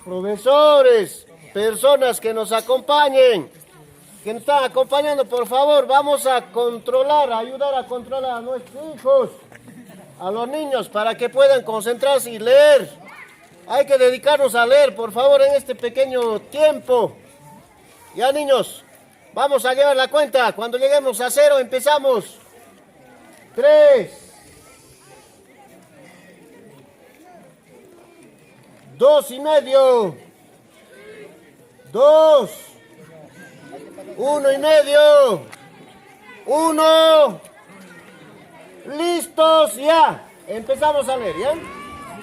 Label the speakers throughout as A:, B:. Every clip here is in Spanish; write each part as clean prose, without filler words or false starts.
A: profesores, personas que nos acompañen, que nos están acompañando, por favor, vamos a controlar, a ayudar a controlar a nuestros hijos, a los niños, para que puedan concentrarse y leer. Hay que dedicarnos a leer, por favor, en este pequeño tiempo. Ya, niños, vamos a llevar la cuenta. Cuando lleguemos a 0, empezamos. 3, 2,5, 2, 1,5, 1, listos, ya, empezamos a leer, ¿ya?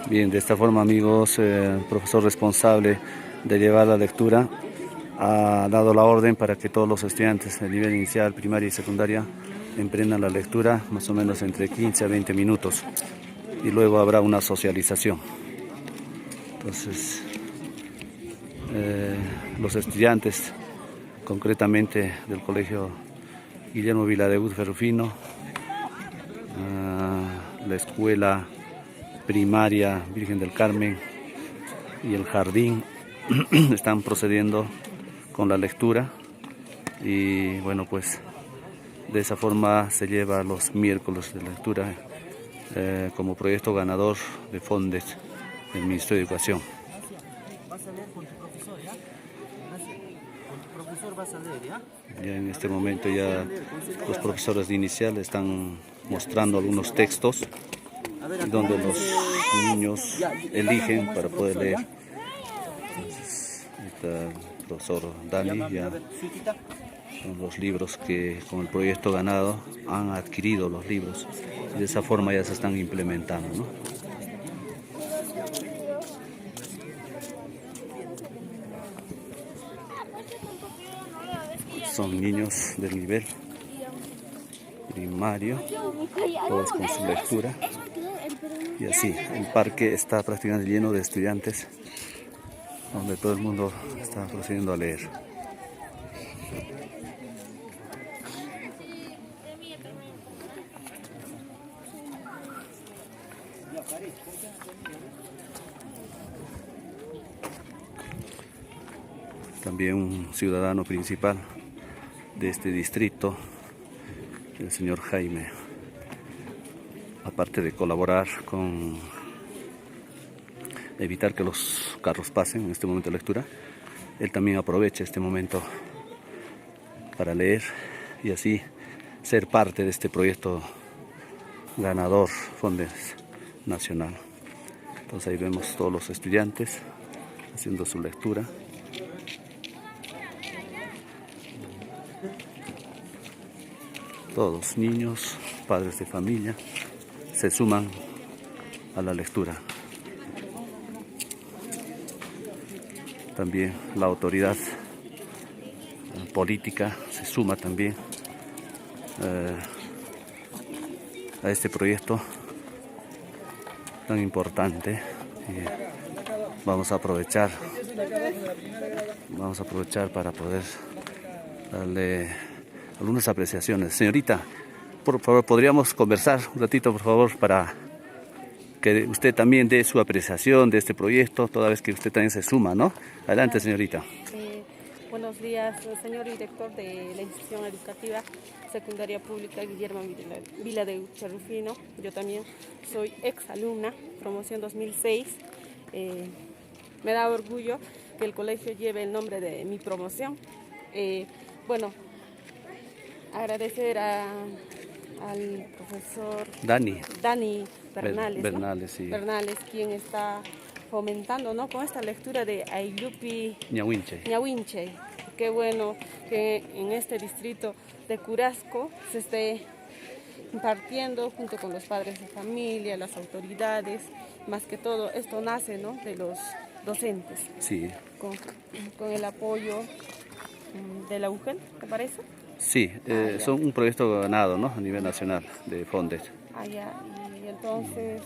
B: Bien, de esta forma, amigos, el profesor responsable de llevar la lectura ha dado la orden para que todos los estudiantes de nivel inicial, primaria y secundaria emprendan la lectura más o menos entre 15 a 20 minutos y luego habrá una socialización. Entonces, los estudiantes, concretamente del Colegio Guillermo Viladeuch Ferrufino, la escuela primaria Virgen del Carmen y el jardín, están procediendo con la lectura y bueno, pues de esa forma se lleva los miércoles de lectura como proyecto ganador de Fondes del Ministerio de Educación.
C: Vas a leer con tu profesor, ¿ya? Con tu profesor vas a leer, ¿ya?
B: Ya en este momento ya los profesores de inicial están mostrando algunos textos donde los niños eligen para poder leer. Entonces, está el profesor Dani, ya son los libros que con el proyecto ganado han adquirido los libros y de esa forma ya se están implementando, ¿no? Son niños del nivel primario, todos con su lectura. Y así, el parque está prácticamente lleno de estudiantes, donde todo el mundo está procediendo a leer. También un ciudadano principal de este distrito, el señor Jaime, aparte de colaborar con evitar que los carros pasen en este momento de lectura, él también aprovecha este momento para leer y así ser parte de este proyecto ganador Fondes Nacional. Entonces ahí vemos todos los estudiantes haciendo su lectura. Todos niños, padres de familia, se suman a la lectura. También la autoridad política se suma también a este proyecto tan importante. Y vamos a aprovechar para poder darle algunas apreciaciones. Señorita, por favor, ¿podríamos conversar un ratito, por favor, para que usted también dé su apreciación de este proyecto, toda vez que usted también se suma, ¿no? Adelante, señorita.
D: Buenos días, señor director de la institución educativa secundaria pública Guillermo Viladeuch Ferrufino. Yo también soy exalumna, promoción 2006. Me da orgullo que el colegio lleve el nombre de mi promoción. Bueno, agradecer al profesor Dani Bernales,
B: sí.
D: Bernales, quien está fomentando, ¿no?, con esta lectura de Aylupi Ñawinche. Qué bueno que en este distrito de Curasco se esté impartiendo junto con los padres de familia, las autoridades, más que todo esto nace, ¿no?, de los docentes.
B: Sí.
D: Con el apoyo de la UGEL, ¿te parece?
B: Sí, son un proyecto ganado, ¿no?, a nivel nacional de Fondes.
D: Y entonces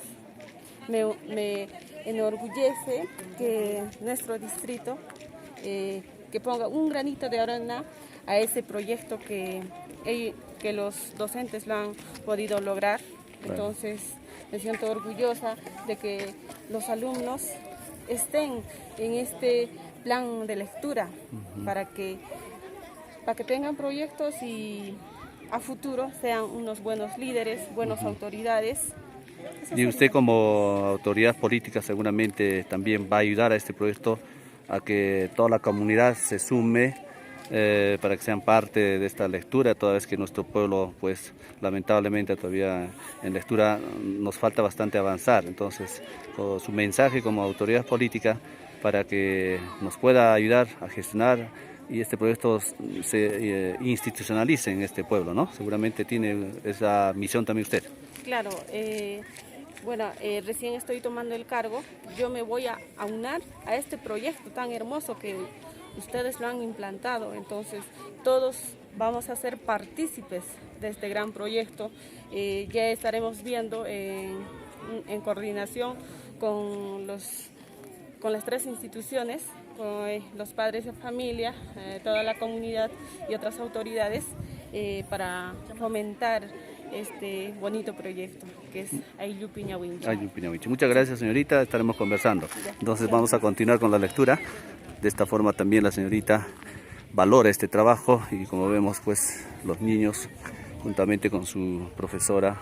D: me enorgullece que nuestro distrito que ponga un granito de arena a ese proyecto que los docentes lo han podido lograr. Entonces me siento orgullosa de que los alumnos estén en este plan de lectura para que tengan proyectos y a futuro sean unos buenos líderes, buenas autoridades.
B: Y usted como autoridad política seguramente también va a ayudar a este proyecto a que toda la comunidad se sume para que sean parte de esta lectura, toda vez que nuestro pueblo, pues lamentablemente todavía en lectura nos falta bastante avanzar. Entonces, su mensaje como autoridad política para que nos pueda ayudar a gestionar y este proyecto se institucionalice en este pueblo, ¿no? Seguramente tiene esa misión también usted.
D: Claro, bueno, recién estoy tomando el cargo, yo me voy a aunar a este proyecto tan hermoso que ustedes lo han implantado, entonces todos vamos a ser partícipes de este gran proyecto. Ya estaremos viendo en coordinación con las 3 instituciones, con los padres de familia, toda la comunidad y otras autoridades para fomentar este bonito proyecto que es Ayllupi Ñawincha.
B: Muchas gracias, señorita, estaremos conversando. Entonces vamos a continuar con la lectura. De esta forma también la señorita valora este trabajo y como vemos pues los niños juntamente con su profesora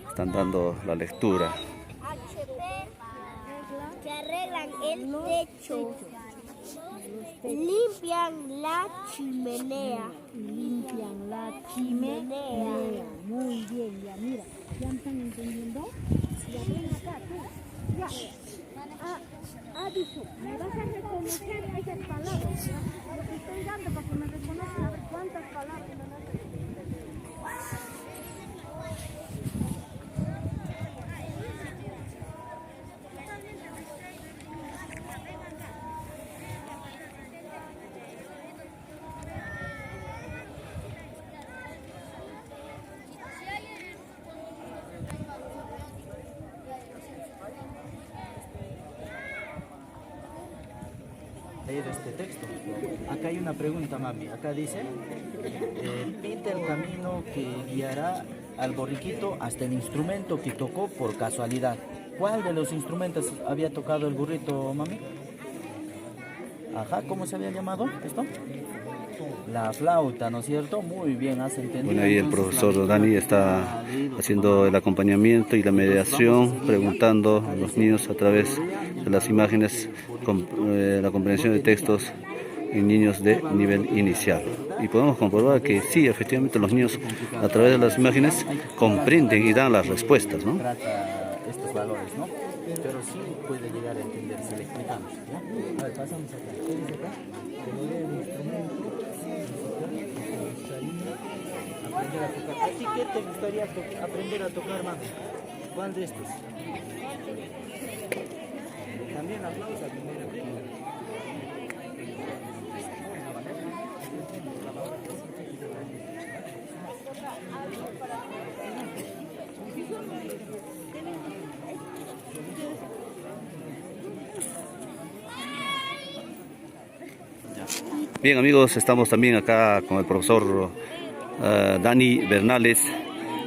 B: están dando la lectura.
E: Que arreglan el techo, limpian la chimenea.
F: Limpian la chimenea. Muy bien, ya mira, ¿ya están entendiendo? Ya ven acá, tú. Ya. Dicho, me vas a reconocer esas palabras. Lo que estoy dando para que me reconozcan, a ver cuántas palabras me van a reconocer.
C: Leer este texto. Acá hay una pregunta, mami. Acá dice, pinta el camino que guiará al borriquito hasta el instrumento que tocó por casualidad. ¿Cuál de los instrumentos había tocado el burrito, mami? Ajá, ¿cómo se había llamado esto? La flauta, ¿no es cierto? Muy bien, has entendido.
B: Bueno, ahí el profesor Dani está haciendo el acompañamiento y la mediación, preguntando a los niños a través de las imágenes la comprensión de textos en niños de nivel inicial. Y podemos comprobar que sí, efectivamente los niños a través de las imágenes comprenden y dan las respuestas, ¿no?
C: Trata estos valores, ¿no? Pero sí puede llegar a entender si le explicamos, ¿ya? A ver, pasamos acá. ¿Qué dice acá? Aprender a tocar. ¿A ti qué te gustaría aprender a tocar, mami? ¿Cuál de estos? También la flauta.
B: Bien amigos, estamos también acá con el profesor Dani Bernales,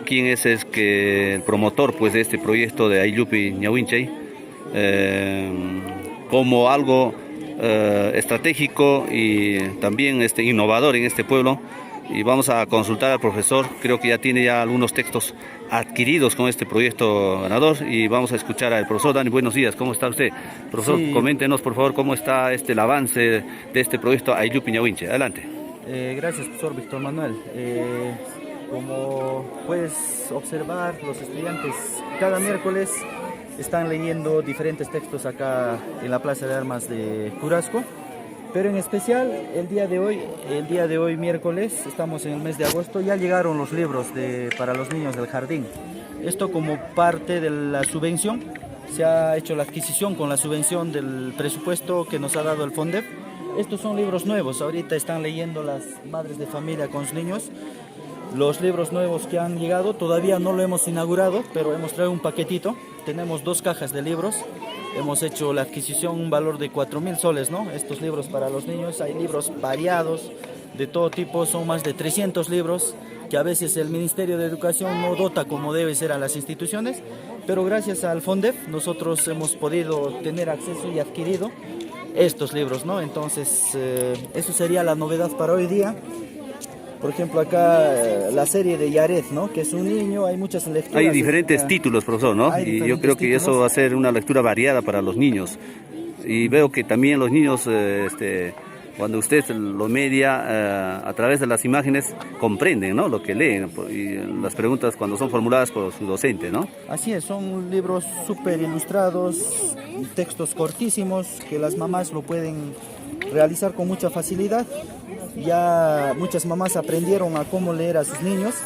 B: quien es el promotor pues, de este proyecto de Ayllupi Ñawincha, como algo estratégico y también innovador en este pueblo. Y vamos a consultar al profesor, creo que ya tiene algunos textos adquiridos con este proyecto ganador y vamos a escuchar al profesor Dani. Buenos días, ¿cómo está usted? Profesor, sí. Coméntenos por favor cómo está el avance de este proyecto Ayllupi Ñawincha. Adelante.
C: Gracias, profesor Víctor Manuel. Como puedes observar, los estudiantes cada miércoles están leyendo diferentes textos acá en la Plaza de Armas de Curasco. Pero en especial el día de hoy miércoles, estamos en el mes de agosto, ya llegaron los libros para los niños del jardín. Esto como parte de la subvención, se ha hecho la adquisición con la subvención del presupuesto que nos ha dado el FONDEP. Estos son libros nuevos, ahorita están leyendo las madres de familia con sus niños. Los libros nuevos que han llegado, todavía no lo hemos inaugurado, pero hemos traído un paquetito. Tenemos 2 cajas de libros. Hemos hecho la adquisición, un valor de 4.000 soles, ¿no? Estos libros para los niños, hay libros variados, de todo tipo, son más de 300 libros que a veces el Ministerio de Educación no dota como debe ser a las instituciones. pero gracias al FONDEF nosotros hemos podido tener acceso y adquirido estos libros, ¿no? Entonces, eso sería la novedad para hoy día. Por ejemplo, acá la serie de Yared, ¿no? Que es un niño, hay muchas lecturas.
B: Hay diferentes títulos, profesor, ¿no? Y yo creo que eso va a ser una lectura variada para los niños. Y veo que también los niños, cuando usted lo media a través de las imágenes, comprenden, ¿no? Lo que leen y las preguntas cuando son formuladas por su docente, ¿no?
C: Así es, son libros súper ilustrados, textos cortísimos que las mamás lo pueden realizar con mucha facilidad. Ya muchas mamás aprendieron a cómo leer a sus niños,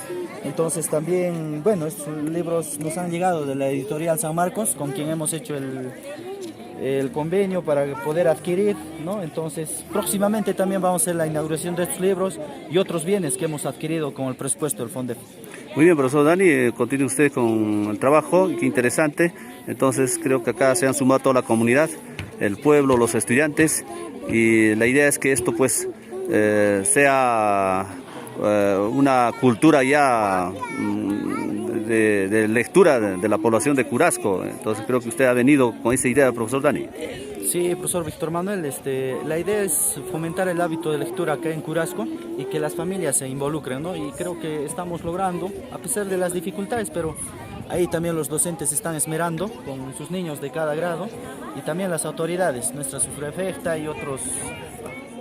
C: entonces también, bueno, estos libros nos han llegado de la editorial San Marcos, con quien hemos hecho el convenio para poder adquirir, ¿no? Entonces próximamente también vamos a hacer la inauguración de estos libros y otros bienes que hemos adquirido con el presupuesto del FONDEF.
B: Muy bien, profesor Dani, continúe usted con el trabajo, qué interesante. Entonces creo que acá se han sumado toda la comunidad, el pueblo, los estudiantes, y la idea es que esto pues sea una cultura ya de lectura de la población de Curasco. Entonces creo que usted ha venido con esa idea, profesor Dani.
C: Sí, profesor Víctor Manuel, la idea es fomentar el hábito de lectura acá en Curasco y que las familias se involucren, ¿no? Y creo que estamos logrando, a pesar de las dificultades, pero ahí también los docentes se están esmerando con sus niños de cada grado y también las autoridades, nuestra subprefecta y otros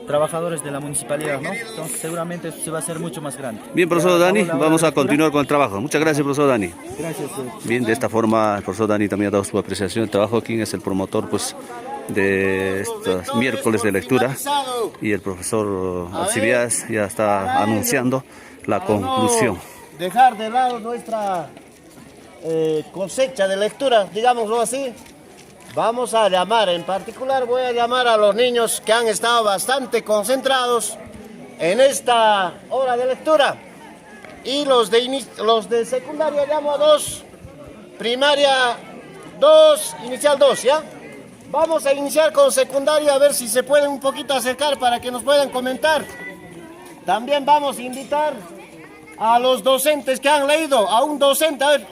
C: trabajadores de la municipalidad, ¿no? Entonces seguramente esto se va a hacer mucho más grande.
B: Bien, profesor Dani, vamos a continuar con el trabajo. Muchas gracias, profesor Dani.
C: Gracias.
B: Bien, de esta forma el profesor Dani también ha dado su apreciación del trabajo. Quien es el promotor pues de estos miércoles de lectura, y el profesor Alcibiades ya está anunciando la conclusión.
A: Dejar de lado nuestra cosecha de lectura, digámoslo así. Vamos a llamar, en particular voy a llamar a los niños que han estado bastante concentrados en esta hora de lectura. Y los de secundaria llamo a 2, primaria 2, inicial 2, ¿ya? Vamos a iniciar con secundaria a ver si se pueden un poquito acercar para que nos puedan comentar. También vamos a invitar a los docentes que han leído, a un docente, a ver,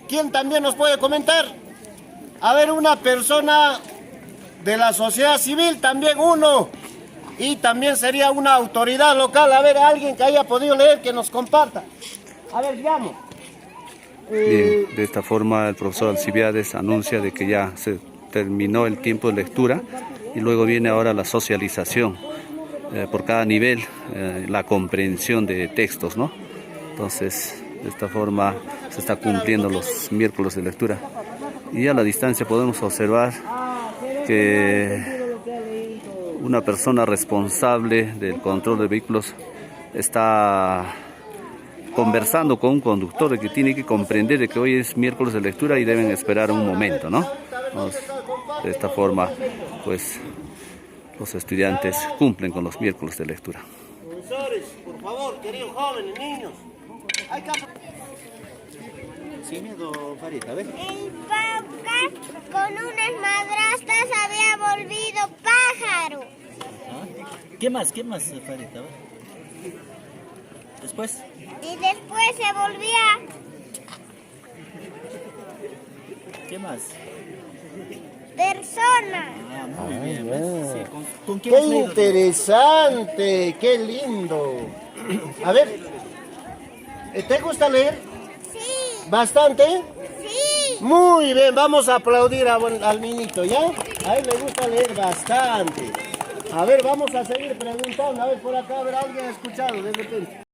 A: ¿quién también nos puede comentar? A ver, una persona de la sociedad civil, también uno, y también sería una autoridad local, a ver, alguien que haya podido leer, que nos comparta. A ver, llamo.
B: Bien, de esta forma el profesor Alcibiades anuncia de que ya se terminó el tiempo de lectura y luego viene ahora la socialización por cada nivel, la comprensión de textos, ¿no? Entonces, de esta forma se está cumpliendo los miércoles de lectura. Y a la distancia podemos observar que una persona responsable del control de vehículos está conversando con un conductor de que tiene que comprender de que hoy es miércoles de lectura y deben esperar un momento, ¿no? Entonces, de esta forma, pues, los estudiantes cumplen con los miércoles de lectura.
A: Profesores, por favor, queridos jóvenes, niños, hay que...
C: Sin miedo, Farita, a ver.
E: El Pauca con unas madrastas había volvido pájaro.
C: ¿Qué más, Farita? A ver. Después.
E: Y después se volvía...
C: ¿Qué más?
E: persona.
C: Muy bien. Sí, ¿con quién
A: ¡Qué
C: has leído?
A: interesante! ¡Qué lindo! A ver, ¿te gusta leer?
E: Sí,
A: ¿Bastante?
E: sí.
A: Muy bien, vamos a aplaudir al niñito, ¿ya? A él le gusta leer bastante. A ver, vamos a seguir preguntando. A ver, por acá, a ver, alguien ha escuchado de repente.